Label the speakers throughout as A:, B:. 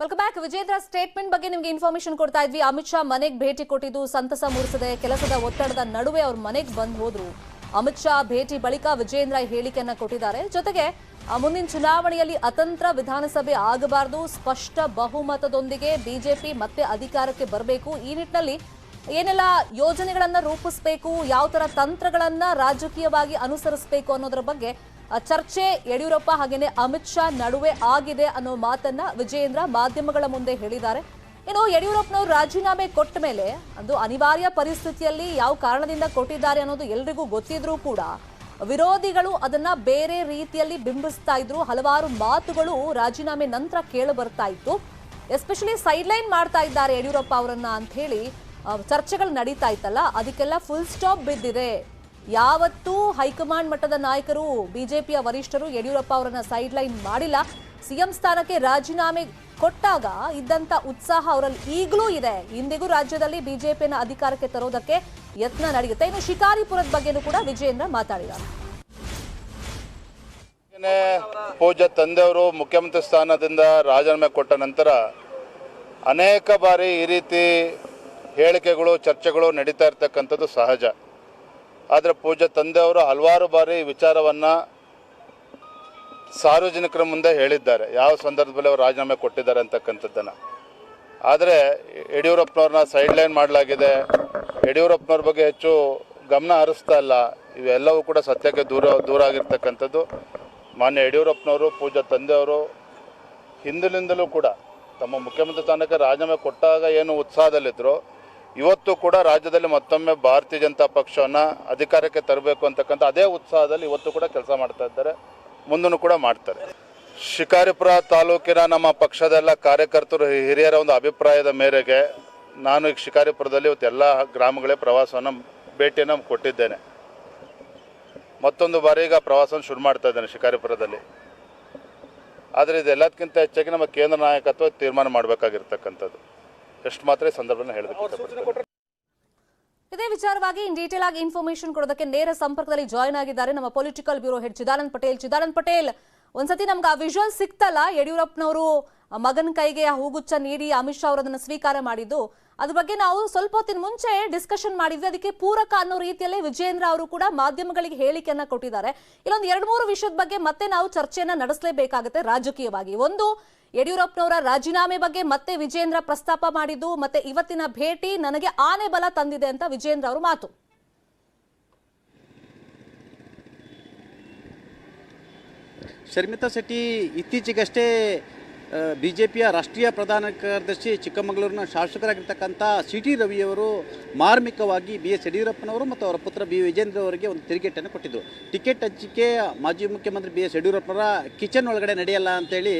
A: Welcome back. Vijendra statement ಬಗ್ಗೆ ನಿಮಗೆ information ಕೊಡ್ತಾ ಇದ್ವಿ. ಅಮಿತ್ ಶಾ ಮನೆಗೆ ಭೇಟಿ ಕೊಟ್ಟಿದ್ದು ಸಂತಸ ಮೂಡಿಸಿದೆ. ಕೆಲಸದ ಒತ್ತಡದ ನಡುವೆ ಅವ್ರ ಮನೆಗೆ ಬಂದು ಹೋದ್ರು. ಅಮಿತ್ ಶಾ ಭೇಟಿ ಬಳಿಕ ವಿಜೇಂದ್ರ ಹೇಳಿಕೆಯನ್ನ ಕೊಟ್ಟಿದ್ದಾರೆ. ಜೊತೆಗೆ ಮುಂದಿನ ಚುನಾವಣೆಯಲ್ಲಿ ಅತಂತ್ರ ವಿಧಾನಸಭೆ ಆಗಬಾರದು, ಸ್ಪಷ್ಟ ಬಹುಮತದೊಂದಿಗೆ ಬಿಜೆಪಿ ಮತ್ತೆ ಅಧಿಕಾರಕ್ಕೆ ಬರಬೇಕು. ಈ ನಿಟ್ಟಿನಲ್ಲಿ ಏನೆಲ್ಲ ಯೋಜನೆಗಳನ್ನ ರೂಪಿಸಬೇಕು, ಯಾವ ತರ ತಂತ್ರಗಳನ್ನ ರಾಜಕೀಯವಾಗಿ ಅನುಸರಿಸಬೇಕು ಅನ್ನೋದರ ಬಗ್ಗೆ ಚರ್ಚೆ ಯಡಿಯೂರಪ್ಪ ಹಾಗೇನೆ ಅಮಿತ್ ಶಾ ನಡುವೆ ಆಗಿದೆ ಅನ್ನೋ ಮಾತನ್ನ ವಿಜೇಂದ್ರ ಮಾಧ್ಯಮಗಳ ಮುಂದೆ ಹೇಳಿದ್ದಾರೆ. ಇನ್ನು ಯಡಿಯೂರಪ್ಪನವರು ರಾಜೀನಾಮೆ ಕೊಟ್ಟ ಮೇಲೆ ಅದು ಅನಿವಾರ್ಯ ಪರಿಸ್ಥಿತಿಯಲ್ಲಿ ಯಾವ ಕಾರಣದಿಂದ ಕೊಟ್ಟಿದ್ದಾರೆ ಅನ್ನೋದು ಎಲ್ರಿಗೂ ಗೊತ್ತಿದ್ರೂ ಕೂಡ ವಿರೋಧಿಗಳು ಅದನ್ನ ಬೇರೆ ರೀತಿಯಲ್ಲಿ ಬಿಂಬಿಸ್ತಾ ಇದ್ರು. ಹಲವಾರು ಮಾತುಗಳು ರಾಜೀನಾಮೆ ನಂತರ ಕೇಳಿ ಬರ್ತಾ ಇತ್ತು. ಎಸ್ಪೆಷಲಿ ಸೈಡ್ಲೈನ್ ಮಾಡ್ತಾ ಇದ್ದಾರೆ ಯಡಿಯೂರಪ್ಪ ಅವರನ್ನ ಅಂತ ಹೇಳಿ ಚರ್ಚೆಗಳು ನಡೀತಾ ಇತ್ತಲ್ಲ, ಅದಕ್ಕೆಲ್ಲ ಫುಲ್ ಸ್ಟಾಪ್ ಬಿದ್ದಿದೆ. ಯಾವತ್ತೂ ಹೈಕಮಾಂಡ್ ಮಟ್ಟದ ನಾಯಕರು ಬಿಜೆಪಿಯ ವರಿಷ್ಠರು ಯಡಿಯೂರಪ್ಪ ಅವರನ್ನ ಸೈಡ್ಲೈನ್ ಮಾಡಿಲ್ಲ. ಸಿಎಂ ಸ್ಥಾನಕ್ಕೆ ರಾಜೀನಾಮೆ ಕೊಟ್ಟಾಗ ಇದ್ದಂತ ಉತ್ಸಾಹ ಅವರಲ್ಲಿ ಈಗಲೂ ಇದೆ. ಇಂದಿಗೂ ರಾಜ್ಯದಲ್ಲಿ ಬಿಜೆಪಿಯನ್ನು ಅಧಿಕಾರಕ್ಕೆ ತರೋದಕ್ಕೆ ಯತ್ನ ನಡೆಯುತ್ತೆ. ಇನ್ನು ಶಿಕಾರಿಪುರದ ಬಗ್ಗೆನೂ ಕೂಡ ವಿಜೇಂದ್ರ ಮಾತಾಡಿದ್ದಾರೆ.
B: ಪೂಜ್ಯ ತಂದೆಯವರು ಮುಖ್ಯಮಂತ್ರಿ ಸ್ಥಾನದಿಂದ ರಾಜೀನಾಮೆ ಕೊಟ್ಟ ನಂತರ ಅನೇಕ ಬಾರಿ ಈ ರೀತಿ ಹೇಳಿಕೆಗಳು ಚರ್ಚೆಗಳು ನಡೀತಾ ಇರ್ತಕ್ಕಂಥದ್ದು ಸಹಜ. ಆದರೆ ಪೂಜ್ಯ ತಂದೆಯವರು ಹಲವಾರು ಬಾರಿ ವಿಚಾರವನ್ನು ಸಾರ್ವಜನಿಕರ ಮುಂದೆ ಹೇಳಿದ್ದಾರೆ, ಯಾವ ಸಂದರ್ಭದಲ್ಲಿ ಅವರು ರಾಜೀನಾಮೆ ಕೊಟ್ಟಿದ್ದಾರೆ ಅಂತಕ್ಕಂಥದ್ದನ್ನು. ಆದರೆ ಯಡಿಯೂರಪ್ಪನವ್ರನ್ನ ಸೈಡ್ಲೈನ್ ಮಾಡಲಾಗಿದೆ, ಯಡಿಯೂರಪ್ಪನವ್ರ ಬಗ್ಗೆ ಹೆಚ್ಚು ಗಮನ ಹರಿಸ್ತಾ ಇಲ್ಲ. ಇವೆಲ್ಲವೂ ಕೂಡ ಸತ್ಯಕ್ಕೆ ದೂರ ಆಗಿರ್ತಕ್ಕಂಥದ್ದು. ಮಾನ್ಯ ಯಡಿಯೂರಪ್ಪನವರು ಪೂಜ್ಯ ತಂದೆಯವರು ಹಿಂದಿನಿಂದಲೂ ಕೂಡ ತಮ್ಮ ಮುಖ್ಯಮಂತ್ರಿ ಸ್ಥಾನಕ್ಕೆ ರಾಜೀನಾಮೆ ಕೊಟ್ಟಾಗ ಏನು ಉತ್ಸಾಹದಲ್ಲಿದ್ದರು, ಇವತ್ತು ಕೂಡ ರಾಜ್ಯದಲ್ಲಿ ಮತ್ತೊಮ್ಮೆ ಭಾರತೀಯ ಜನತಾ ಪಕ್ಷವನ್ನು ಅಧಿಕಾರಕ್ಕೆ ತರಬೇಕು ಅಂತಕ್ಕಂಥ ಅದೇ ಉತ್ಸಾಹದಲ್ಲಿ ಇವತ್ತು ಕೂಡ ಕೆಲಸ ಮಾಡ್ತಾ ಇದ್ದಾರೆ, ಮುಂದೂ ಕೂಡ ಮಾಡ್ತಾರೆ. ಶಿಕಾರಿಪುರ ತಾಲೂಕಿನ ನಮ್ಮ ಪಕ್ಷದೆಲ್ಲ ಕಾರ್ಯಕರ್ತರು ಹಿರಿಯರ ಒಂದು ಅಭಿಪ್ರಾಯದ ಮೇರೆಗೆ ನಾನು ಈಗ ಶಿಕಾರಿಪುರದಲ್ಲಿ ಇವತ್ತು ಎಲ್ಲ ಗ್ರಾಮಗಳೇ ಪ್ರವಾಸವನ್ನು ಭೇಟಿಯನ್ನು ಕೊಟ್ಟಿದ್ದೇನೆ. ಮತ್ತೊಂದು ಬಾರಿ ಈಗ ಪ್ರವಾಸವನ್ನು ಶುರು ಮಾಡ್ತಾ ಇದ್ದೇನೆ ಶಿಕಾರಿಪುರದಲ್ಲಿ. ಆದರೆ ಇದೆಲ್ಲದಕ್ಕಿಂತ ಹೆಚ್ಚಾಗಿ ನಮ್ಮ ಕೇಂದ್ರ ನಾಯಕತ್ವ ತೀರ್ಮಾನ ಮಾಡಬೇಕಾಗಿರ್ತಕ್ಕಂಥದ್ದು. ಎಷ್ಟು ಮಾತ್ರ ಈ ಸಂದರ್ಭದಲ್ಲಿ ಹೇಳಬೇಕು.
A: ಇದೇ ವಿಚಾರವಾಗಿ ಇನ್ ಡೀಟೇಲ್ ಆಗಿ ಇನ್ಫಾರ್ಮೇಶನ್ ಕೊಡೋದಕ್ಕೆ ನೇರ ಸಂಪರ್ಕದಲ್ಲಿ ಜಾಯ್ನ್ ಆಗಿದ್ದಾರೆ ನಮ್ಮ political bureau head Chidanand Patel. Chidanand Patel, ಒಂದ್ಸತಿ ನಮ್ಗೆ ಆ ವಿಜುವಲ್ ಸಿಕ್ತಲ್ಲ, ಯಡಿಯೂರಪ್ಪನವರು ಮಗನ ಕೈಗೆ ಹೂಗುಚ್ಚ ನೀಡಿ ಅಮಿತ್ ಶಾ ಅವರದನ್ನ ಸ್ವೀಕಾರ ಮಾಡಿದ್ದು, ಅದ್ರ ಬಗ್ಗೆ ನಾವು ಸ್ವಲ್ಪ ಹೊತ್ತಿನ ಮುಂಚೆ ಡಿಸ್ಕಷನ್ ಮಾಡಿದ್ವಿ. ಅದಕ್ಕೆ ಪೂರಕ ಅನ್ನೋ ರೀತಿಯಲ್ಲೇ ವಿಜೇಂದ್ರ ಅವರು ಕೂಡ ಮಾಧ್ಯಮಗಳಿಗೆ ಹೇಳಿಕೆಯನ್ನ ಕೊಟ್ಟಿದ್ದಾರೆ. ಇಲ್ಲೊಂದು 2-3 ವಿಷಯದ ಬಗ್ಗೆ ಮತ್ತೆ ನಾವು ಚರ್ಚೆಯನ್ನ ನಡೆಸಲೇಬೇಕಾಗುತ್ತೆ ರಾಜಕೀಯವಾಗಿ. ಒಂದು, ಯಡಿಯೂರಪ್ಪನವರ ರಾಜೀನಾಮೆ ಬಗ್ಗೆ ಮತ್ತೆ ವಿಜೇಂದ್ರ ಪ್ರಸ್ತಾಪ ಮಾಡಿದ್ದು, ಮತ್ತೆ ಇವತ್ತಿನ ಭೇಟಿ ನನಗೆ ಆನೆ ಬಲ ತಂದಿದೆ ಅಂತ ವಿಜೇಂದ್ರ ಅವರು ಮಾತು.
C: ಶರ್ಮಿತಾ ಶೆಟ್ಟಿ ಇತ್ತೀಚೆಗಷ್ಟೇ ಬಿಜೆಪಿಯ ರಾಷ್ಟ್ರೀಯ ಪ್ರಧಾನ ಕಾರ್ಯದರ್ಶಿ ಚಿಕ್ಕಮಗಳೂರಿನ ಶಾಸಕರಾಗಿರ್ತಕ್ಕಂಥ ಸಿ.ಟಿ. ರವಿಯವರು ಮಾರ್ಮಿಕವಾಗಿ ಬಿ.ಎಸ್. ಯಡಿಯೂರಪ್ಪನವರು ಮತ್ತು ಅವರ ಪುತ್ರ ಬಿ. ವಿಜೇಂದ್ರ ಅವರಿಗೆ ಒಂದು ತಿರುಗೇಟನ್ನು ಕೊಟ್ಟಿದ್ದರು. ಟಿಕೆಟ್ ಹಂಚಿಕೆ ಮಾಜಿ ಮುಖ್ಯಮಂತ್ರಿ ಬಿ.ಎಸ್. ಯಡಿಯೂರಪ್ಪನವರ ಕಿಚನ್ ಒಳಗಡೆ ನಡೆಯಲ್ಲ ಅಂತೇಳಿ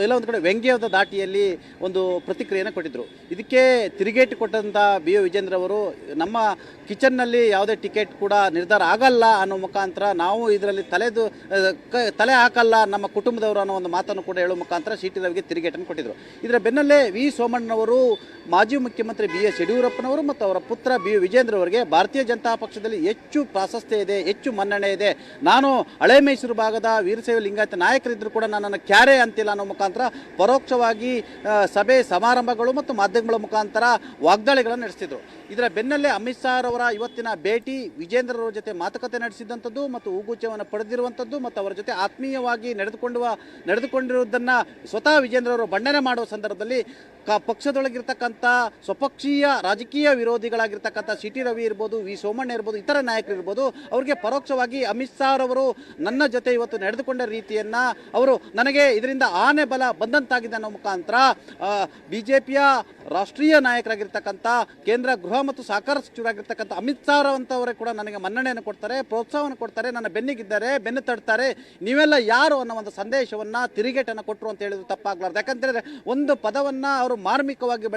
C: ಎಲ್ಲ ಒಂದು ಕಡೆ ವ್ಯಂಗ್ಯದ ದಾಟಿಯಲ್ಲಿ ಒಂದು ಪ್ರತಿಕ್ರಿಯೆಯನ್ನು ಕೊಟ್ಟಿದ್ದರು. ಇದಕ್ಕೆ ತಿರುಗೇಟು ಕೊಟ್ಟಂಥ ಬಿ. ವಿಜೇಂದ್ರ ಅವರು ನಮ್ಮ ಕಿಚನ್ನಲ್ಲಿ ಯಾವುದೇ ಟಿಕೆಟ್ ಕೂಡ ನಿರ್ಧಾರ ಆಗಲ್ಲ ಅನ್ನೋ ಮುಖಾಂತರ ನಾವು ಇದರಲ್ಲಿ ತಲೆ ಹಾಕಲ್ಲ ನಮ್ಮ ಕುಟುಂಬದವರು ಅನ್ನೋ ಒಂದು ಮಾತನ್ನು ಕೂಡ ಹೇಳುವ ಮುಖಾಂತರ ಸಿ.ಟಿ. ರವಿಗೆ ತಿರುಗೇಟನ್ನು ಕೊಟ್ಟಿದ್ದರು. ಇದರ ಬೆನ್ನಲ್ಲೇ ವಿ ಸೋಮಣ್ಣನವರು ಮಾಜಿ ಮುಖ್ಯಮಂತ್ರಿ ಬಿ.ಎಸ್. ಯಡಿಯೂರಪ್ಪನವರು ಮತ್ತು ಅವರ ಪುತ್ರ ಬಿ. ವಿಜೇಂದ್ರ ಅವರಿಗೆ ಭಾರತೀಯ ಜನತಾ ಪಕ್ಷದಲ್ಲಿ ಹೆಚ್ಚು ಪ್ರಾಶಸ್ತ್ಯ ಇದೆ, ಹೆಚ್ಚು ಮನ್ನಣೆ ಇದೆ, ನಾನು ಹಳೆ ಮೈಸೂರು ಭಾಗದ ವೀರಶೈವ ಲಿಂಗಾಯತ ನಾಯಕರಿದ್ದರೂ ಕೂಡ ನನ್ನನ್ನು ಕ್ಯಾರೆ ಅಂತಿಲ್ಲ ಅನ್ನೋ ಮುಖಾಂತರ ಪರೋಕ್ಷವಾಗಿ ಸಭೆ ಸಮಾರಂಭಗಳು ಮತ್ತು ಮಾಧ್ಯಮಗಳ ಮುಖಾಂತರ ವಾಗ್ದಾಳಿಗಳನ್ನು ನಡೆಸಿದರು. ಇದರ ಬೆನ್ನಲ್ಲೇ ಅಮಿತ್ ಶಾ ಅವರ ಇವತ್ತಿನ ಭೇಟಿ, ವಿಜೇಂದ್ರರ ಜೊತೆ ಮಾತುಕತೆ ನಡೆಸಿದಂಥದ್ದು ಮತ್ತು ಹೂಗುಚ್ಛವನ್ನು ಪಡೆದಿರುವಂಥದ್ದು ಮತ್ತು ಅವರ ಜೊತೆ ಆತ್ಮೀಯವಾಗಿ ನಡೆದುಕೊಂಡಿರುವುದನ್ನು ಸ್ವತಃ ವಿಜೇಂದ್ರ ಅವರು ಬಣ್ಣನೆ ಮಾಡುವ ಸಂದರ್ಭದಲ್ಲಿ ಪಕ್ಷದೊಳಗಿರ್ತಕ್ಕಂಥ ಸ್ವಪಕ್ಷೀಯ ರಾಜಕೀಯ ವಿರೋಧಿಗಳಾಗಿರ್ತಕ್ಕಂಥ ಸಿ.ಟಿ. ರವಿ ಇರ್ಬೋದು, ವಿ ಸೋಮಣ್ಣ ಇರ್ಬೋದು, ಇತರ ನಾಯಕರು ಇರ್ಬೋದು, ಅವರಿಗೆ ಪರೋಕ್ಷವಾಗಿ ಅಮಿತ್ ಶಾ ಅವರು ನನ್ನ ಜೊತೆ ಇವತ್ತು ನಡೆದುಕೊಂಡ ರೀತಿಯನ್ನು ಅವರು ನನಗೆ ಇದರಿಂದ ಆನೆ ಬಲ ಬಂದಂತಾಗಿದೆ ಅನ್ನೋ ಮುಖಾಂತರ ಬಿಜೆಪಿಯ ರಾಷ್ಟ್ರೀಯ ನಾಯಕರಾಗಿರ್ತಕ್ಕಂಥ ಕೇಂದ್ರ ಗೃಹ ಮತ್ತು ಸಹಕಾರ ಸಚಿವರಾಗಿರ್ತಕ್ಕಂಥ ಅಮಿತ್ ಶಾ ಅಂತವರೇ ಕೂಡ ನನಗೆ ಮನ್ನಣೆಯನ್ನು ಕೊಡ್ತಾರೆ, ಪ್ರೋತ್ಸಾಹವನ್ನು ಕೊಡ್ತಾರೆ, ನನ್ನ ಬೆನ್ನಿಗಿದ್ದಾರೆ, ಬೆನ್ನು ತಡ್ತಾರೆ, ನೀವೆಲ್ಲ ಯಾರು ಅನ್ನೋ ಒಂದು ಸಂದೇಶವನ್ನು ತಿರುಗೇಟನ್ನು ಕೊಟ್ಟರು ಅಂತ ಹೇಳಿದ್ರು ತಪ್ಪಾಗಲಾರ್ದು. ಯಾಕಂತೇಳಿದ್ರೆ ಒಂದು ಪದವನ್ನು ಅವರು ಮಾರ್ಮಿಕವಾಗಿ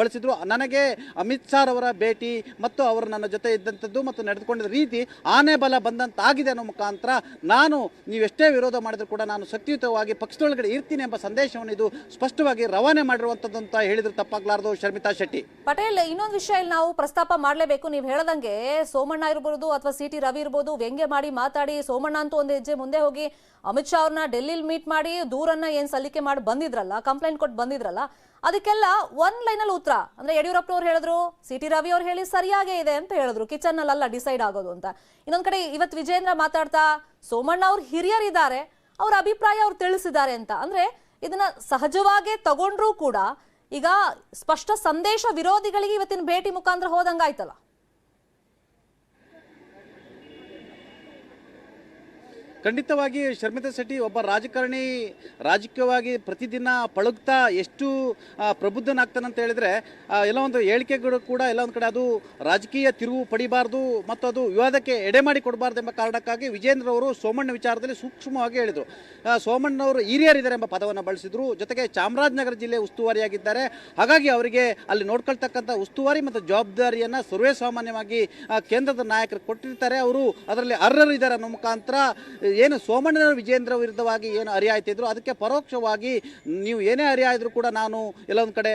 C: ಬಳಸಿದ್ರು. ನನಗೆ ಅಮಿತ್ ಶಾ ಅವರ ಭೇಟಿ ಮತ್ತು ಅವರು ನನ್ನ ಜೊತೆ ಇದ್ದಂಥದ್ದು ಮತ್ತು ನಡೆದುಕೊಂಡಿದ್ದ ರೀತಿ ಆನೆ ಬಲ ಬಂದಂತಾಗಿದೆ ಅನ್ನೋ ಮುಖಾಂತರ ನಾನು ನೀವೆಷ್ಟೇ ವಿರೋಧ ಮಾಡಿದ್ರು ಕೂಡ ನಾನು ಶಕ್ತಿಯುತವಾಗಿ ಪಕ್ಷದೊಳಗಡೆ ಇರ್ತೀನಿ ಎಂಬ ಸಂದೇಶವನ್ನು ಇದು ಸ್ಪಷ್ಟವಾಗಿ ರವಾನೆ ಮಾಡಿರುವಂಥದ್ದು ಅಂತ ಹೇಳಿದ್ರು ತಪ್ಪಾಗಲಾರದು. ಶರ್ಮಿತಾ ಶೆಟ್ಟಿ
A: ಪಟೇಲ್, ಇನ್ನೊಂದು ವಿಷಯ ಇಲ್ಲಿ ನಾವು ಪ್ರಸ್ತಾಪ ಮಾಡಲೇಬೇಕು. ನೀವು ಹೇಳದಂಗೆ ಸೋಮಣ್ಣ ಇರ್ಬೋದು ಅಥವಾ ಸಿ.ಟಿ. ರವಿ ಇರ್ಬೋದು, ವ್ಯಂಗ್ಯ ಮಾಡಿ ಮಾತಾಡಿ ಸೋಮಣ್ಣ ಅಂತೂ ಒಂದು ಹೆಜ್ಜೆ ಮುಂದೆ ಹೋಗಿ ಅಮಿತ್ ಶಾ ಅವ್ರನ್ನ ಡೆಲ್ಲಿಲಿ ಮೀಟ್ ಮಾಡಿ ದೂರನ್ನ ಏನ್ ಸಲ್ಲಿಕೆ ಮಾಡಿ ಬಂದಿದ್ರಲ್ಲ, ಕಂಪ್ಲೇಂಟ್ ಕೊಟ್ಟು ಬಂದಿದ್ರಲ್ಲ, ಅದಕ್ಕೆಲ್ಲ ಒನ್ ಲೈನಲ್ಲಿ ಉತ್ತರ. ಅಂದ್ರೆ ಯಡಿಯೂರಪ್ಪನವ್ರು ಹೇಳಿದ್ರು, ಸಿ.ಟಿ. ರವಿ ಅವ್ರು ಹೇಳಿ ಸರಿಯಾಗೇ ಇದೆ ಅಂತ ಹೇಳಿದ್ರು, ಕಿಚನ್ ನಲ್ಲ ಡಿಸೈಡ್ ಆಗೋದು ಅಂತ. ಇನ್ನೊಂದ್ ಕಡೆ ಇವತ್ತು ವಿಜೇಂದ್ರ ಮಾತಾಡ್ತಾ ಸೋಮಣ್ಣ ಅವ್ರು ಹಿರಿಯರಿದ್ದಾರೆ, ಅವ್ರ ಅಭಿಪ್ರಾಯ ಅವ್ರು ತಿಳಿಸಿದ್ದಾರೆ ಅಂತ. ಅಂದ್ರೆ ಇದನ್ನ ಸಹಜವಾಗೇ ತಗೊಂಡ್ರೂ ಕೂಡ ಈಗ ಸ್ಪಷ್ಟ ಸಂದೇಶ ವಿರೋಧಿಗಳಿಗೆ ಇವತ್ತಿನ ಭೇಟಿ ಮುಖಾಂತರ ಹೋದಂಗಾಯ್ತಲ್ಲ.
C: ಖಂಡಿತವಾಗಿ ಶರ್ಮಿತಾ ಶೆಟ್ಟಿ ಒಬ್ಬ ರಾಜಕಾರಣಿ ರಾಜಕೀಯವಾಗಿ ಪ್ರತಿದಿನ ಪಳಗ್ತಾ ಎಷ್ಟು ಪ್ರಬುದ್ಧನಾಗ್ತಾನಂತ ಹೇಳಿದ್ರೆ ಎಲ್ಲ ಒಂದು ಹೇಳಿಕೆಗಳು ಕೂಡ ಎಲ್ಲ ಒಂದು ಕಡೆ ಅದು ರಾಜಕೀಯ ತಿರುವು ಪಡಿಬಾರ್ದು ಮತ್ತು ಅದು ವಿವಾದಕ್ಕೆ ಎಡೆ ಮಾಡಿ ಕೊಡಬಾರ್ದು ಎಂಬ ಕಾರಣಕ್ಕಾಗಿ ವಿಜೇಂದ್ರ ಅವರು ಸೋಮಣ್ಣ ವಿಚಾರದಲ್ಲಿ ಸೂಕ್ಷ್ಮವಾಗಿ ಹೇಳಿದರು. ಸೋಮಣ್ಣವರು ಹಿರಿಯರಿದ್ದಾರೆ ಎಂಬ ಪದವನ್ನು ಬಳಸಿದ್ರು. ಜೊತೆಗೆ ಚಾಮರಾಜನಗರ ಜಿಲ್ಲೆ ಉಸ್ತುವಾರಿಯಾಗಿದ್ದಾರೆ, ಹಾಗಾಗಿ ಅವರಿಗೆ ಅಲ್ಲಿ ನೋಡ್ಕೊಳ್ತಕ್ಕಂಥ ಉಸ್ತುವಾರಿ ಮತ್ತು ಜವಾಬ್ದಾರಿಯನ್ನು ಸರ್ವೇ ಸಾಮಾನ್ಯವಾಗಿ ಕೇಂದ್ರದ ನಾಯಕರು ಕೊಟ್ಟಿರ್ತಾರೆ. ಅವರು ಅದರಲ್ಲಿ ಅರ್ಹರು ಇದ್ದಾರೆ ಅನ್ನೋ ಮುಖಾಂತರ ಏನು ಸೋಮಣ್ಣ ವಿಜೇಂದ್ರ ವಿರುದ್ಧವಾಗಿ ಏನು ಹರಿಯಾಯ್ತಿದ್ರು ಅದಕ್ಕೆ ಪರೋಕ್ಷವಾಗಿ ನೀವು ಏನೇ ಹರಿಯಾಯ್ದ್ರು ಕೂಡ ನಾನು ಎಲ್ಲೊಂದು ಕಡೆ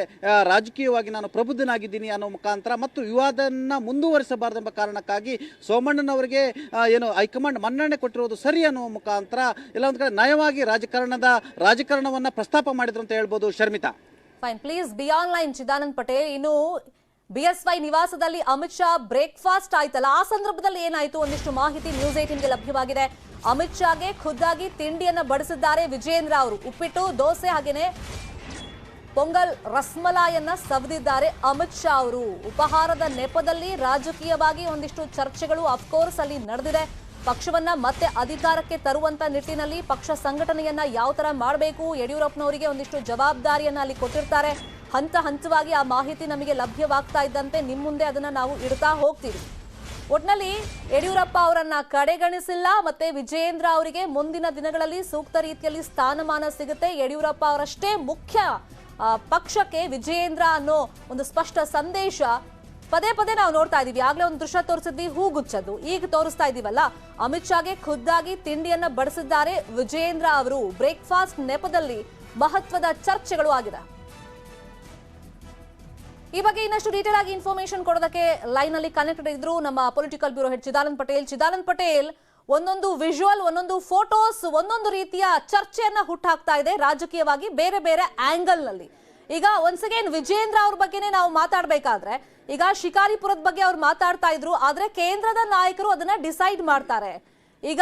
C: ರಾಜಕೀಯವಾಗಿ ನಾನು ಪ್ರಬುದ್ಧನಾಗಿದ್ದೀನಿ ಅನ್ನೋ ಮುಖಾಂತರ ಮತ್ತು ವಿವಾದನ ಮುಂದುವರಿಸಬಾರ್ದೆಂಬ ಕಾರಣಕ್ಕಾಗಿ ಸೋಮಣ್ಣನವರಿಗೆ ಏನು ಹೈಕಮಾಂಡ್ ಮನ್ನಣೆ ಕೊಟ್ಟಿರೋದು ಸರಿ ಅನ್ನೋ ಮುಖಾಂತರ ಎಲ್ಲ ಒಂದು ಕಡೆ ನಯವಾಗಿ ರಾಜಕಾರಣವನ್ನು ಪ್ರಸ್ತಾಪ ಮಾಡಿದ್ರು ಅಂತ ಹೇಳ್ಬೋದು. Sharmita,
A: fine, please be online. Chidanand Patel, ಇನ್ನು BSY ನಿವಾಸದಲ್ಲಿ ಅಮಿತ್ ಶಾ ಬ್ರೇಕ್ಫಾಸ್ಟ್ ಆಯ್ತಲ್ಲ, ಆ ಸಂದರ್ಭದಲ್ಲಿ ಏನಾಯ್ತು ಒಂದಿಷ್ಟು ಮಾಹಿತಿ ನ್ಯೂಸ್ 18ಗೆ ಲಭ್ಯವಾಗಿದೆ. ಅಮಿತ್ ಶಾಗೆ ಖುದ್ದಾಗಿ ತಿಂಡಿಯನ್ನ ಬಡಿಸಿದ್ದಾರೆ ವಿಜೇಂದ್ರ ಅವರು. ಉಪ್ಪಿಟ್ಟು, ದೋಸೆ ಹಾಗೇನೆ ಪೊಂಗಲ್, ರಸ್ಮಲಾಯನ್ನ ಸವದಿದ್ದಾರೆ ಅಮಿತ್ ಶಾ ಅವರು. ಉಪಹಾರದ ನೆಪದಲ್ಲಿ ರಾಜಕೀಯವಾಗಿ ಒಂದಿಷ್ಟು ಚರ್ಚೆಗಳು ಅಫ್ಕೋರ್ಸ್ ಅಲ್ಲಿ ನಡೆದಿದೆ. ಪಕ್ಷವನ್ನ ಮತ್ತೆ ಅಧಿಕಾರಕ್ಕೆ ತರುವಂತ ನಿಟ್ಟಿನಲ್ಲಿ ಪಕ್ಷ ಸಂಘಟನೆಯನ್ನ ಯಾವ ತರ ಮಾಡಬೇಕು, ಯಡಿಯೂರಪ್ಪನವರಿಗೆ ಒಂದಿಷ್ಟು ಜವಾಬ್ದಾರಿಯನ್ನ ಅಲ್ಲಿ ಕೊಟ್ಟಿರ್ತಾರೆ. ಹಂತ ಹಂತವಾಗಿ ಆ ಮಾಹಿತಿ ನಮಗೆ ಲಭ್ಯವಾಗ್ತಾ ಇದ್ದಂತೆ ನಿಮ್ಮ ಮುಂದೆ ಅದನ್ನ ನಾವು ಇಡ್ತಾ ಹೋಗ್ತೀವಿ. ಒಟ್ನಲ್ಲಿ ಯಡಿಯೂರಪ್ಪ ಅವರನ್ನ ಕಡೆಗಣಿಸಿಲ್ಲ, ಮತ್ತೆ ವಿಜೇಂದ್ರ ಅವರಿಗೆ ಮುಂದಿನ ದಿನಗಳಲ್ಲಿ ಸೂಕ್ತ ರೀತಿಯಲ್ಲಿ ಸ್ಥಾನಮಾನ ಸಿಗುತ್ತೆ. ಯಡಿಯೂರಪ್ಪ ಅವರಷ್ಟೇ ಮುಖ್ಯ ಪಕ್ಷಕ್ಕೆ ವಿಜೇಂದ್ರ ಅನ್ನೋ ಒಂದು ಸ್ಪಷ್ಟ ಸಂದೇಶ ಪದೇ ಪದೇ ನಾವು ನೋಡ್ತಾ ಇದೀವಿ. ಆಗ್ಲೇ ಒಂದು ದೃಶ್ಯ ತೋರಿಸಿದ್ವಿ ಹೂಗುಚ್ಚದ್ದು, ಈಗ ತೋರಿಸ್ತಾ ಇದೀವಲ್ಲ, ಅಮಿತ್ ಶಾಗೆ ಖುದ್ದಾಗಿ ತಿಂಡಿಯನ್ನ ಬಡಿಸಿದ್ದಾರೆ ವಿಜೇಂದ್ರ ಅವರು. ಬ್ರೇಕ್ಫಾಸ್ಟ್ ನೆಪದಲ್ಲಿ ಮಹತ್ವದ ಚರ್ಚೆಗಳು ಆಗಿದೆ. ಈ ಬಗ್ಗೆ ಇನ್ನಷ್ಟು ಡೀಟೇಲ್ ಆಗಿ ಇನ್ಫಾರ್ಮೇಶನ್ ಕೊಡೋದಕ್ಕೆ ಲೈನ್ ಅಲ್ಲಿ ಕನೆಕ್ಟೆಡ್ ಇದ್ರು ನಮ್ಮ political bureau head Chidanand Patel. Chidanand Patel, ಒಂದೊಂದು ವಿಜುವಲ್, ಒಂದೊಂದು ಫೋಟೋಸ್ ಒಂದೊಂದು ರೀತಿಯ ಚರ್ಚೆಯನ್ನ ಹುಟ್ಟಾಕ್ತಾ ಇದೆ ರಾಜಕೀಯವಾಗಿ ಬೇರೆ ಬೇರೆ ಆಂಗಲ್ ನಲ್ಲಿ. ಈಗ ಒನ್ಸ್ ಅಗೇನ್ ವಿಜೇಂದ್ರ ಅವ್ರ ಬಗ್ಗೆನೇ ನಾವು ಮಾತಾಡ್ಬೇಕಾದ್ರೆ, ಈಗ ಶಿಕಾರಿಪುರದ ಬಗ್ಗೆ ಅವ್ರು ಮಾತಾಡ್ತಾ ಇದ್ರು, ಆದ್ರೆ ಕೇಂದ್ರದ ನಾಯಕರು ಅದನ್ನ ಡಿಸೈಡ್ ಮಾಡ್ತಾರೆ. ಈಗ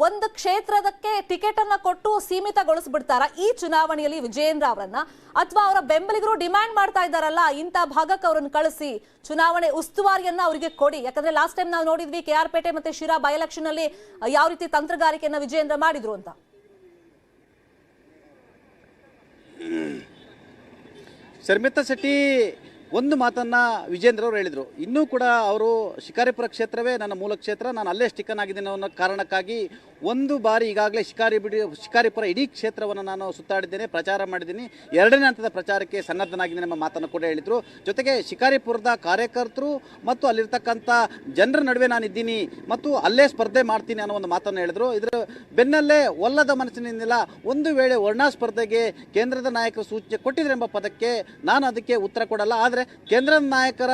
A: ಒಂದು ಕ್ಷೇತ್ರದಕ್ಕೆ ಟಿಕೆಟ್ ಅನ್ನ ಕೊಟ್ಟು ಸೀಮಿತಗೊಳಿಸ್ಬಿಡ್ತಾರ ಈ ಚುನಾವಣೆಯಲ್ಲಿ ವಿಜೇಂದ್ರ ಅವರನ್ನ, ಅಥವಾ ಅವರ ಬೆಂಬಲಿಗರು ಡಿಮ್ಯಾಂಡ್ ಮಾಡ್ತಾ ಇದ್ದಾರಲ್ಲ ಇಂಥ ಭಾಗಕ್ಕೆ ಅವರನ್ನು ಕಳಿಸಿ ಚುನಾವಣೆ ಉಸ್ತುವಾರಿಯನ್ನ ಅವರಿಗೆ ಕೊಡಿ. ಯಾಕಂದ್ರೆ ಲಾಸ್ಟ್ ಟೈಮ್ ನಾವು ನೋಡಿದ್ವಿ KR ಪೇಟೆ ಮತ್ತೆ ಶಿರಾ ಬೈ ಎಲೆಕ್ಷನ್ ಅಲ್ಲಿ ಯಾವ ರೀತಿ ತಂತ್ರಗಾರಿಕೆಯನ್ನ ವಿಜೇಂದ್ರ ಮಾಡಿದ್ರು ಅಂತ.
C: ಶರ್ಮಿತಾ ಶೆಟ್ಟಿ ಒಂದು ಮಾತನ್ನ ವಿಜೇಂದ್ರ ಅವರು ಹೇಳಿದರು, ಇನ್ನೂ ಕೂಡ ಅವರು ಶಿಕಾರಿಪುರ ಕ್ಷೇತ್ರವೇ ನನ್ನ ಮೂಲ ಕ್ಷೇತ್ರ, ನಾನು ಅಲ್ಲೇ ಸ್ಟಿಕನ್ ಆಗಿದ್ದೀನಿ ಅನ್ನೋ ಕಾರಣಕ್ಕಾಗಿ ಒಂದು ಬಾರಿ ಈಗಾಗಲೇ ಶಿಕಾರಿಪುರ ಇಡೀ ಕ್ಷೇತ್ರವನ್ನು ನಾನು ಸುತ್ತಾಡಿದ್ದೇನೆ, ಪ್ರಚಾರ ಮಾಡಿದ್ದೀನಿ, ಎರಡನೇ ಹಂತದ ಪ್ರಚಾರಕ್ಕೆ ಸನ್ನದ್ಧನಾಗಿದ್ದೀನಿ ಎಂಬ ಮಾತನ್ನು ಕೂಡ ಹೇಳಿದರು. ಜೊತೆಗೆ ಶಿಕಾರಿಪುರದ ಕಾರ್ಯಕರ್ತರು ಮತ್ತು ಅಲ್ಲಿರ್ತಕ್ಕಂಥ ಜನರ ನಡುವೆ ನಾನು ಇದ್ದೀನಿ ಮತ್ತು ಅಲ್ಲೇ ಸ್ಪರ್ಧೆ ಮಾಡ್ತೀನಿ ಅನ್ನೋ ಒಂದು ಮಾತನ್ನು ಹೇಳಿದರು. ಇದರ ಬೆನ್ನಲ್ಲೇ ಒಲ್ಲದ ಮನಸ್ಸಿನಿಂದ ಒಂದು ವೇಳೆ ವರ್ಣಾ ಸ್ಪರ್ಧೆಗೆ ಕೇಂದ್ರದ ನಾಯಕರು ಸೂಚನೆ ಕೊಟ್ಟಿದ್ದಾರೆ ಎಂಬ ಪದಕ್ಕೆ ನಾನು ಅದಕ್ಕೆ ಉತ್ತರ ಕೊಡಲ್ಲ, ಆದರೆ ಕೇಂದ್ರದ ನಾಯಕರ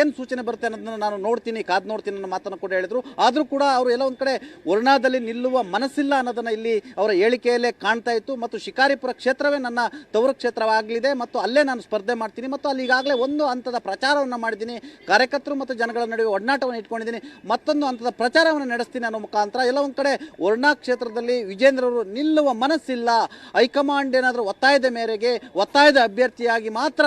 C: ಏನು ಸೂಚನೆ ಬರುತ್ತೆ ಅನ್ನೋದನ್ನು ನಾನು ಕಾದು ನೋಡ್ತೀನಿ ಅನ್ನೋ ಮಾತನ್ನು ಕೂಡ ಹೇಳಿದರು. ಆದರೂ ಕೂಡ ಅವರು ಎಲ್ಲ ಒಂದು ಕಡೆ ವರ್ಣಾದಲ್ಲಿ ನಿಲ್ಲುವ ಮನಸ್ಸಿಲ್ಲ ಅನ್ನೋದನ್ನು ಇಲ್ಲಿ ಅವರ ಹೇಳಿಕೆಯಲ್ಲೇ ಕಾಣ್ತಾ ಇತ್ತು. ಮತ್ತು ಶಿಕಾರಿಪುರ ಕ್ಷೇತ್ರವೇ ನನ್ನ ತವರು ಕ್ಷೇತ್ರವಾಗಲಿದೆ ಮತ್ತು ಅಲ್ಲೇ ನಾನು ಸ್ಪರ್ಧೆ ಮಾಡ್ತೀನಿ ಮತ್ತು ಅಲ್ಲಿ ಈಗಾಗಲೇ ಒಂದು ಹಂತದ ಪ್ರಚಾರವನ್ನು ಮಾಡಿದ್ದೀನಿ, ಕಾರ್ಯಕರ್ತರು ಮತ್ತು ಜನಗಳ ನಡುವೆ ಒಡನಾಟವನ್ನು ಇಟ್ಕೊಂಡಿದ್ದೀನಿ, ಮತ್ತೊಂದು ಹಂತದ ಪ್ರಚಾರವನ್ನು ನಡೆಸ್ತೀನಿ ಅನ್ನೋ ಮುಖಾಂತರ ಎಲ್ಲ ಒಂದು ಕಡೆ ವರ್ಣಾ ಕ್ಷೇತ್ರದಲ್ಲಿ ವಿಜೇಂದ್ರ ಅವರು ನಿಲ್ಲುವ ಮನಸ್ಸಿಲ್ಲ, ಹೈಕಮಾಂಡ್ ಏನಾದರೂ ಒತ್ತಾಯದ ಮೇರೆಗೆ ಒತ್ತಾಯದ ಅಭ್ಯರ್ಥಿಯಾಗಿ ಮಾತ್ರ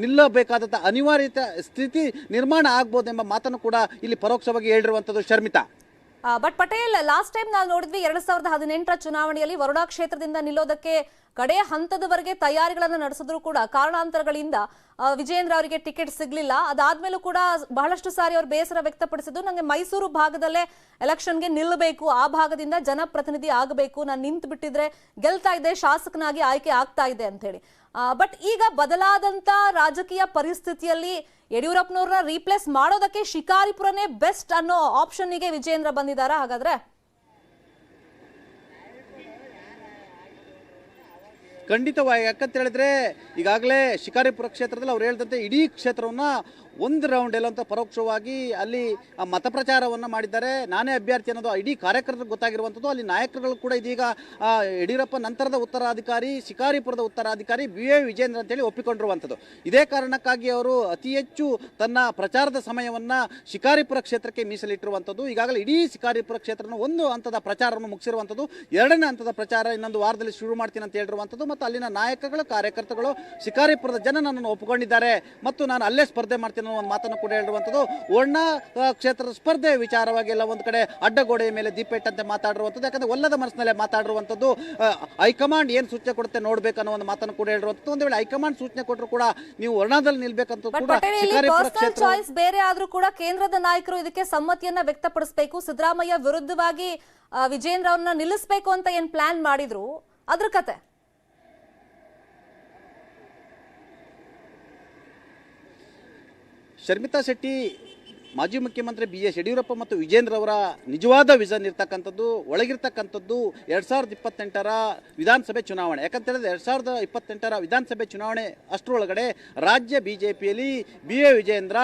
C: ನಿಲ್ಲಬೇಕಾದಂಥ ಅನಿವಾರ್ಯತೆ ಸ್ಥಿತಿ ನಿರ್ಮಾಣ ಆಗ್ಬೋದೆಂಬ ಮಾತನ್ನು ಕೂಡ ಇಲ್ಲಿ ಪರೋಕ್ಷವಾಗಿ ಹೇಳಿರುವಂಥದ್ದು. ಶರ್ಮಿತಾ,
A: ಬಟ್ ಪಟೇಲ್, ಲಾಸ್ಟ್ ಟೈಮ್ ನಾವು ನೋಡಿದ್ವಿ 2018ರ ಚುನಾವಣೆಯಲ್ಲಿ ವರುಣಾ ಕ್ಷೇತ್ರದಿಂದ ನಿಲ್ಲೋದಕ್ಕೆ ಕಡೆಯ ಹಂತದವರೆಗೆ ತಯಾರಿಗಳನ್ನು ನಡೆಸಿದ್ರು ಕೂಡ ಕಾರಣಾಂತರಗಳಿಂದ ವಿಜೇಂದ್ರ ಅವರಿಗೆ ಟಿಕೆಟ್ ಸಿಗ್ಲಿಲ್ಲ. ಅದಾದ್ಮೇಲೂ ಕೂಡ ಬಹಳಷ್ಟು ಸಾರಿ ಅವರು ಬೇಸರ ವ್ಯಕ್ತಪಡಿಸಿದ್ದು, ನನಗೆ ಮೈಸೂರು ಭಾಗದಲ್ಲೇ ಎಲೆಕ್ಷನ್ಗೆ ನಿಲ್ಲಬೇಕು, ಆ ಭಾಗದಿಂದ ಜನಪ್ರತಿನಿಧಿ ಆಗಬೇಕು, ನಾನು ನಿಂತು ಬಿಟ್ಟಿದ್ರೆ ಗೆಲ್ತಾ ಇದ್ದೆ, ಶಾಸಕನಾಗಿ ಆಯ್ಕೆ ಆಗ್ತಾ ಇದೆ ಅಂತ ಹೇಳಿ. ಬಟ್ ಈಗ ಬದಲಾದಂತ ರಾಜಕೀಯ ಪರಿಸ್ಥಿತಿಯಲ್ಲಿ ಯಡಿಯೂರಪ್ಪನವ್ರನ್ನ ರೀಪ್ಲೇಸ್ ಮಾಡೋದಕ್ಕೆ ಶಿಕಾರಿಪುರನೇ ಬೆಸ್ಟ್ ಅನ್ನೋ ಆಪ್ಷನ್ಗೆ ವಿಜೇಂದ್ರ ಬಂದಿದ್ದಾರಾ ಹಾಗಾದ್ರೆ?
C: ಖಂಡಿತವಾಗಿ, ಯಾಕಂತ ಹೇಳಿದ್ರೆ ಈಗಾಗಲೇ ಶಿಕಾರಿಪುರ ಕ್ಷೇತ್ರದಲ್ಲಿ ಅವ್ರು ಹೇಳಿದಂತೆ ಇಡೀ ಕ್ಷೇತ್ರವನ್ನು ಒಂದು ರೌಂಡ್ ಎಲ್ಲ ಅಂತ ಪರೋಕ್ಷವಾಗಿ ಅಲ್ಲಿ ಮತ ಪ್ರಚಾರವನ್ನು ಮಾಡಿದ್ದಾರೆ. ನಾನೇ ಅಭ್ಯರ್ಥಿ ಅನ್ನೋದು ಇಡೀ ಕಾರ್ಯಕರ್ತರಿಗೆ ಗೊತ್ತಾಗಿರುವಂಥದ್ದು. ಅಲ್ಲಿ ನಾಯಕರುಗಳು ಕೂಡ ಇದೀಗ ಯಡಿಯೂರಪ್ಪ ನಂತರದ ಉತ್ತರಾಧಿಕಾರಿ, ಶಿಕಾರಿಪುರದ ಉತ್ತರಾಧಿಕಾರಿ BA ವಿಜೇಂದ್ರ ಅಂತೇಳಿ ಒಪ್ಪಿಕೊಂಡಿರುವಂಥದ್ದು. ಇದೇ ಕಾರಣಕ್ಕಾಗಿ ಅವರು ಅತಿ ಹೆಚ್ಚು ತನ್ನ ಪ್ರಚಾರದ ಸಮಯವನ್ನು ಶಿಕಾರಿಪುರ ಕ್ಷೇತ್ರಕ್ಕೆ ಮೀಸಲಿಟ್ಟಿರುವಂಥದ್ದು. ಈಗಾಗಲೇ ಇಡೀ ಶಿಕಾರಿಪುರ ಕ್ಷೇತ್ರನ ಒಂದು ಹಂತದ ಪ್ರಚಾರವನ್ನು ಮುಗಿಸಿರುವಂಥದ್ದು. ಎರಡನೇ ಹಂತದ ಪ್ರಚಾರ ಇನ್ನೊಂದು ವಾರದಲ್ಲಿ ಶುರು ಮಾಡ್ತೀನಿ ಅಂತ ಹೇಳಿರುವಂಥದ್ದು. ಮತ್ತು ಅಲ್ಲಿನ ನಾಯಕಗಳು, ಕಾರ್ಯಕರ್ತರು, ಶಿಕಾರಿಪುರದ ಜನ ನನ್ನನ್ನು ಒಪ್ಪಿಕೊಂಡಿದ್ದಾರೆ ಮತ್ತು ನಾನು ಅಲ್ಲೇ ಸ್ಪರ್ಧೆ ಮಾಡ್ತೀನಿ ಅನ್ನೋ ಒಂದು ಮಾತನ್ನು ಕೂಡ ಹೇಳಿರುವಂಥದ್ದು. ಒಣ್ಣ ಕ್ಷೇತ್ರದ ಸ್ಪರ್ಧೆ ವಿಚಾರವಾಗಿ ಎಲ್ಲ ಒಂದು ಕಡೆ ಅಡ್ಡಗೋಡೆಯ ಮೇಲೆ ದೀಪ ಇಟ್ಟಂತೆ ಮಾತಾಡಿರುವಂಥದ್ದು. ಯಾಕಂದ್ರೆ ಒಲ್ಲದ ಮನಸ್ಸಿನಲ್ಲೇ ಮಾತಾಡಿರುವಂಥದ್ದು. ಹೈಕಮಾಂಡ್ ಏನು ಸೂಚನೆ ಕೊಡುತ್ತೆ ನೋಡ್ಬೇಕು ಅನ್ನೋ ಒಂದು ಮಾತನ್ನು ಕೂಡ ಹೇಳಿರುವಂಥದ್ದು. ಒಂದು ವೇಳೆ ಹೈಕಮಾಂಡ್ ಸೂಚನೆ ಕೊಟ್ಟರು ಕೂಡ ನೀವು ವರ್ಣದಲ್ಲಿ ನಿಲ್ಬೇಕಂತ ಕೂಡ ಶಿಕಾರಿಪುರ ಕ್ಷೇತ್ರ
A: ಚಾಯ್ಸ್ ಬೇರೆ ಆದ್ರೂ ಕೂಡ ಕೇಂದ್ರದ ನಾಯಕರು ಇದಕ್ಕೆ ಸಮ್ಮತಿಯನ್ನ ವ್ಯಕ್ತಪಡಿಸಬೇಕು. ಸಿದ್ದರಾಮಯ್ಯ ವಿರುದ್ಧವಾಗಿ ವಿಜೇಂದ್ರ ಅವ್ರನ್ನ ನಿಲ್ಲಿಸಬೇಕು ಅಂತ ಏನ್ ಪ್ಲಾನ್ ಮಾಡಿದ್ರು, ಅದ್ರ ಕತೆ
C: ಶರ್ಮಿತಾ ಶೆಟ್ಟಿ ಮಾಜಿ ಮುಖ್ಯಮಂತ್ರಿ BS ಯಡಿಯೂರಪ್ಪ ಮತ್ತು ವಿಜೇಂದ್ರ ಅವರ ನಿಜವಾದ ವಿಷನ್ ಇರ್ತಕ್ಕಂಥದ್ದು, ಒಳಗಿರ್ತಕ್ಕಂಥದ್ದು 2028ರ ವಿಧಾನಸಭೆ ಚುನಾವಣೆ. ಯಾಕಂತೇಳಿದ್ರೆ 2028ರ ವಿಧಾನಸಭೆ ಚುನಾವಣೆ ಅಷ್ಟರೊಳಗಡೆ ರಾಜ್ಯ BJPಯಲ್ಲಿ BA ವಿಜೇಂದ್ರ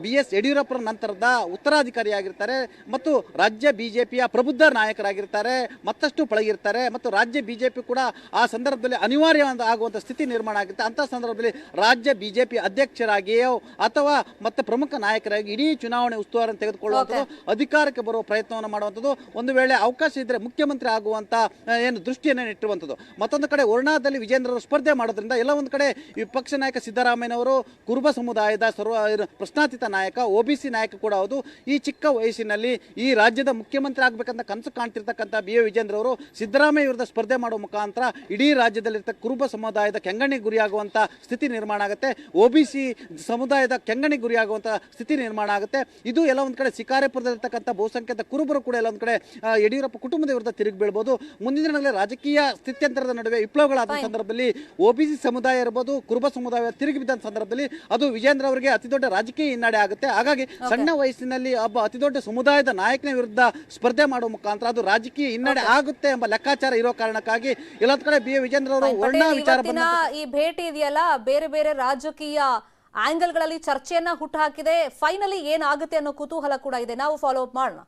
C: BS ಯಡಿಯೂರಪ್ಪರ ನಂತರದ ಉತ್ತರಾಧಿಕಾರಿಯಾಗಿರ್ತಾರೆ ಮತ್ತು ರಾಜ್ಯ BJPಯ ಪ್ರಬುದ್ಧ ನಾಯಕರಾಗಿರ್ತಾರೆ, ಮತ್ತಷ್ಟು ಪಳಗಿರ್ತಾರೆ ಮತ್ತು ರಾಜ್ಯ BJP ಕೂಡ ಆ ಸಂದರ್ಭದಲ್ಲಿ ಅನಿವಾರ್ಯ ಆಗುವಂಥ ಸ್ಥಿತಿ ನಿರ್ಮಾಣ ಆಗುತ್ತೆ. ಅಂಥ ಸಂದರ್ಭದಲ್ಲಿ ರಾಜ್ಯ BJP ಅಧ್ಯಕ್ಷರಾಗಿಯೋ ಅಥವಾ ಮತ್ತೆ ಪ್ರಮುಖ ನಾಯಕರಾಗಿ ಇಡೀ ಚುನಾವಣೆ ಉಸ್ತುವಾರಿಯನ್ನು ತೆಗೆದುಕೊಳ್ಳುವಂಥದ್ದು, ಅಧಿಕಾರಕ್ಕೆ ಬರುವ ಪ್ರಯತ್ನವನ್ನು ಮಾಡುವಂಥದ್ದು, ಒಂದು ವೇಳೆ ಅವಕಾಶ ಇದ್ದರೆ ಮುಖ್ಯಮಂತ್ರಿ ಆಗುವಂಥ ಏನು ದೃಷ್ಟಿಯನ್ನು ಇಟ್ಟಿರುವಂಥದ್ದು. ಮತ್ತೊಂದು ಕಡೆ ವರ್ಣಾದಲ್ಲಿ ವಿಜೇಂದ್ರರು ಸ್ಪರ್ಧೆ ಮಾಡೋದ್ರಿಂದ ಎಲ್ಲ ಒಂದು ಕಡೆ ವಿಪಕ್ಷ ನಾಯಕ ಸಿದ್ದರಾಮಯ್ಯನವರು ಕುರುಬ ಸಮುದಾಯದ ಪ್ರಶ್ನಾತೀತ ನಾಯಕ, OBC ನಾಯಕ ಕೂಡ ಹೌದು. ಈ ಚಿಕ್ಕ ವಯಸ್ಸಿನಲ್ಲಿ ಈ ರಾಜ್ಯದ ಮುಖ್ಯಮಂತ್ರಿ ಆಗಬೇಕಂತ ಕನಸು ಕಾಣ್ತಿರ್ತಕ್ಕಂಥ BA ವಿಜೇಂದ್ರ ಅವರು ಸಿದ್ದರಾಮಯ್ಯ ವಿರುದ್ಧ ಸ್ಪರ್ಧೆ ಮಾಡುವ ಮುಖಾಂತರ ಇಡೀ ರಾಜ್ಯದಲ್ಲಿರ್ತಕ್ಕ ಕುರುಬ ಸಮುದಾಯದ ಕೆಂಗಣ್ಣಿಗೆ ಗುರಿಯಾಗುವಂಥ ಸ್ಥಿತಿ ನಿರ್ಮಾಣ ಆಗುತ್ತೆ. OBC ಸಮುದಾಯದ ಕೆಂಗಣ್ಣಿಗೆ ಗುರಿಯಾಗುವಂಥ ಸ್ಥಿತಿ ನಿರ್ಮಾಣ ಆಗುತ್ತೆ. ಇದು ಎಲ್ಲ ಒಂದು ಕಡೆ ಶಿಕಾರಿಪುರದಲ್ಲಿರ್ತಕ್ಕಂಥ ಬಹುಸಂಖ್ಯಾತ ಕುರುಬರು ಕೂಡ ಎಲ್ಲ ಒಂದು ಕಡೆ ಯಡಿಯೂರಪ್ಪ ಕುಟುಂಬದ ವಿರುದ್ಧ ತಿರುಗಿ ಬೀಳ್ಬೋದು. ಮುಂದಿನ ದಿನಗಳಲ್ಲಿ ರಾಜಕೀಯ ಸ್ಥಿತ್ಯಂತರದ ನಡುವೆ ವಿಪ್ಲವಗಳಾದ ಸಂದರ್ಭದಲ್ಲಿ OBC ಸಮುದಾಯ ಇರ್ಬೋದು, ಕುರುಬ ಸಮುದಾಯ ತಿರುಗಿ ಬಿದ್ದ ಸಂದರ್ಭದಲ್ಲಿ ಅದು ವಿಜೇಂದ್ರ ಅವರಿಗೆ ಅತಿ ದೊಡ್ಡ ರಾಜಕೀಯ ಹಿನ್ನಡೆ ಆಗುತ್ತೆ. ಹಾಗಾಗಿ ಸಣ್ಣ ವಯಸ್ಸಿನಲ್ಲಿ ಒಬ್ಬ ಅತಿ ದೊಡ್ಡ ಸಮುದಾಯದ ನಾಯಕನ ವಿರುದ್ಧ ಸ್ಪರ್ಧೆ ಮಾಡುವ ಮುಖಾಂತರ ಅದು ರಾಜಕೀಯ ಹಿನ್ನಡೆ ಆಗುತ್ತೆ ಎಂಬ ಲೆಕ್ಕಾಚಾರ ಇರೋ ಕಾರಣಕ್ಕಾಗಿ ಎಲ್ಲೊಂದು ಕಡೆ BA ವಿಜೇಂದ್ರ ಅವರು ವರ್ಣ ವಿಚಾರ
A: ಈ ಭೇಟಿ ಇದೆಯಲ್ಲ ಬೇರೆ ಬೇರೆ ರಾಜಕೀಯ ಆಂಗಲ್ಗಳಲ್ಲಿ ಚರ್ಚೆಯನ್ನ ಹುಟ್ಟುಹಾಕಿದೆ. ಫೈನಲಿ ಏನಾಗುತ್ತೆ ಅನ್ನೋ ಕುತೂಹಲ ಕೂಡ ಇದೆ. ನಾವು ಫಾಲೋ ಅಪ್ ಮಾಡೋಣ.